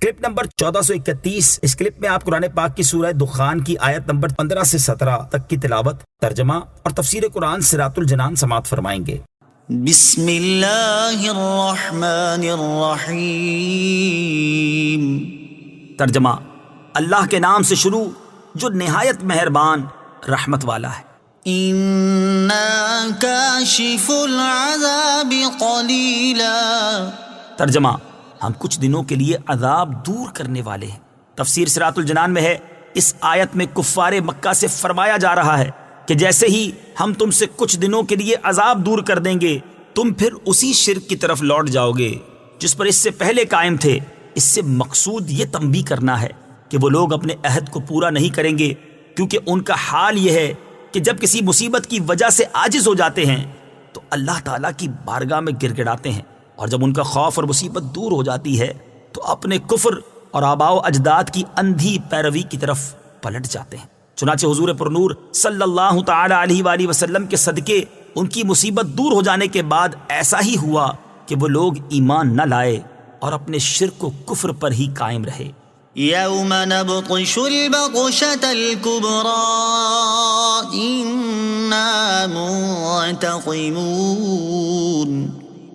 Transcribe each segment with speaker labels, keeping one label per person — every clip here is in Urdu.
Speaker 1: Clip number 1431۔ اس کلپ میں آپ قرآن پاک کی سورہ دخان کی آیت نمبر 15 سے 17 تک کی تلاوت، ترجمہ اور تفسیر قرآن صراط الجنان سماعت فرمائیں گے۔
Speaker 2: بسم اللہ الرحمن الرحیم۔
Speaker 3: ترجمہ: اللہ کے نام سے شروع جو نہایت مہربان رحمت والا ہے۔
Speaker 2: اِنَّا کاشف العذاب قلیلا۔
Speaker 3: ترجمہ: ہم کچھ دنوں کے لیے عذاب دور کرنے والے ہیں۔ تفسیر صراط الجنان میں ہے، اس آیت میں کفار مکہ سے فرمایا جا رہا ہے کہ جیسے ہی ہم تم سے کچھ دنوں کے لیے عذاب دور کر دیں گے، تم پھر اسی شرک کی طرف لوٹ جاؤ گے جس پر اس سے پہلے قائم تھے۔ اس سے مقصود یہ تنبیہ کرنا ہے کہ وہ لوگ اپنے عہد کو پورا نہیں کریں گے، کیونکہ ان کا حال یہ ہے کہ جب کسی مصیبت کی وجہ سے عاجز ہو جاتے ہیں تو اللہ تعالیٰ کی بارگاہ میں گر گڑاتے ہیں، اور جب ان کا خوف اور مصیبت دور ہو جاتی ہے تو اپنے کفر اور آباء و اجداد کی اندھی پیروی کی طرف پلٹ جاتے ہیں۔ چنانچہ حضور پرنور صلی اللہ تعالی علیہ وآلہ وسلم کے صدقے ان کی مصیبت دور ہو جانے کے بعد ایسا ہی ہوا کہ وہ لوگ ایمان نہ لائے اور اپنے شرک و کفر پر ہی قائم رہے۔
Speaker 2: یوم نبطش البطشۃ الکبریٰ انا منتقمون۔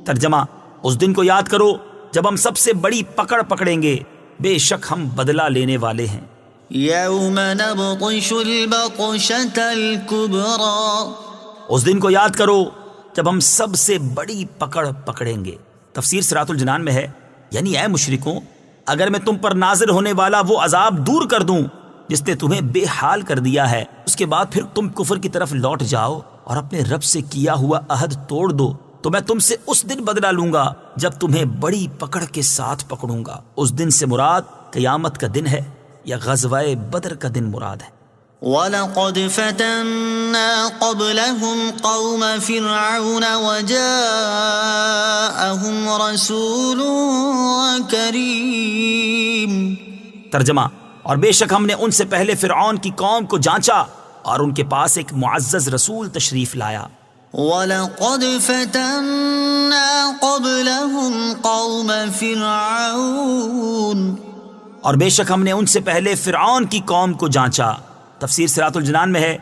Speaker 3: ترجمہ: اس دن کو یاد کرو جب ہم سب سے بڑی پکڑ پکڑیں گے، بے شک ہم بدلہ لینے والے ہیں۔
Speaker 2: یوم نبطش البطشۃ الکبریٰ۔
Speaker 3: اس دن کو یاد کرو جب ہم سب سے بڑی پکڑ پکڑیں گے۔ تفسیر صراط الجنان میں ہے، یعنی اے مشرکوں، اگر میں تم پر نازل ہونے والا وہ عذاب دور کر دوں جس نے تمہیں بے حال کر دیا ہے، اس کے بعد پھر تم کفر کی طرف لوٹ جاؤ اور اپنے رب سے کیا ہوا عہد توڑ دو، تو میں تم سے اس دن بدلہ لوں گا جب تمہیں بڑی پکڑ کے ساتھ پکڑوں گا۔ اس دن سے مراد قیامت کا دن ہے یا غزوہ بدر کا دن مراد ہے۔
Speaker 2: وَلَقَدْ فَتَنَّا قَبْلَهُمْ قَوْمَ فِرْعَوْنَ وَجَاءَهُمْ رَسُولٌ كَرِيمٌ۔
Speaker 3: ترجمہ: اور بے شک ہم نے ان سے پہلے فرعون کی قوم کو جانچا اور ان کے پاس ایک معزز رسول تشریف لایا۔
Speaker 2: وَلَقَدْ فَتَنَّا قَبْلَهُمْ قَوْمَ فِرْعَوْنَ۔
Speaker 3: اور بے شک ہم نے ان سے پہلے فرعون کی قوم کو جانچا۔ تفسیر صراط الجنان میں ہے،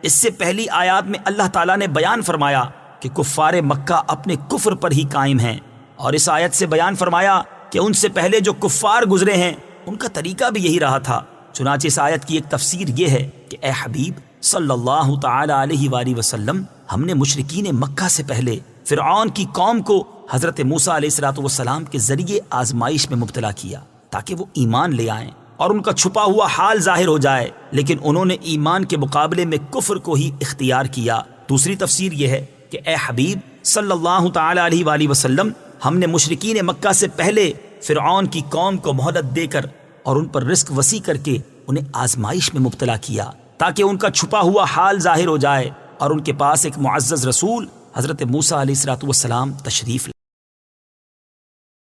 Speaker 3: اس سے پہلی آیات میں اللہ تعالیٰ نے بیان فرمایا کہ کفار مکہ اپنے کفر پر ہی قائم ہیں، اور اس آیت سے بیان فرمایا کہ ان سے پہلے جو کفار گزرے ہیں ان کا طریقہ بھی یہی رہا تھا۔ چنانچہ اس آیت کی ایک تفسیر یہ ہے کہ اے حبیب صلی اللہ تعالی علیہ وآلہ وسلم، ہم نے مشرکین مکہ سے پہلے فرعون کی قوم کو حضرت موسیٰ علیہ السلام کے ذریعے آزمائش میں مبتلا کیا تاکہ وہ ایمان لے آئیں اور ان کا چھپا ہوا حال ظاہر ہو جائے، لیکن انہوں نے ایمان کے مقابلے میں کفر کو ہی اختیار کیا۔ دوسری تفسیر یہ ہے کہ اے حبیب صلی اللہ تعالی علیہ وآلہ وسلم، ہم نے مشرکین مکہ سے پہلے فرعون کی قوم کو مہلت دے کر اور ان پر رزق وسیع کر کے انہیں آزمائش میں مبتلا کیا تاکہ ان کا چھپا ہوا حال ظاہر ہو جائے، اور ان کے پاس ایک معزز رسول حضرت موسیٰ علیہ السلام تشریف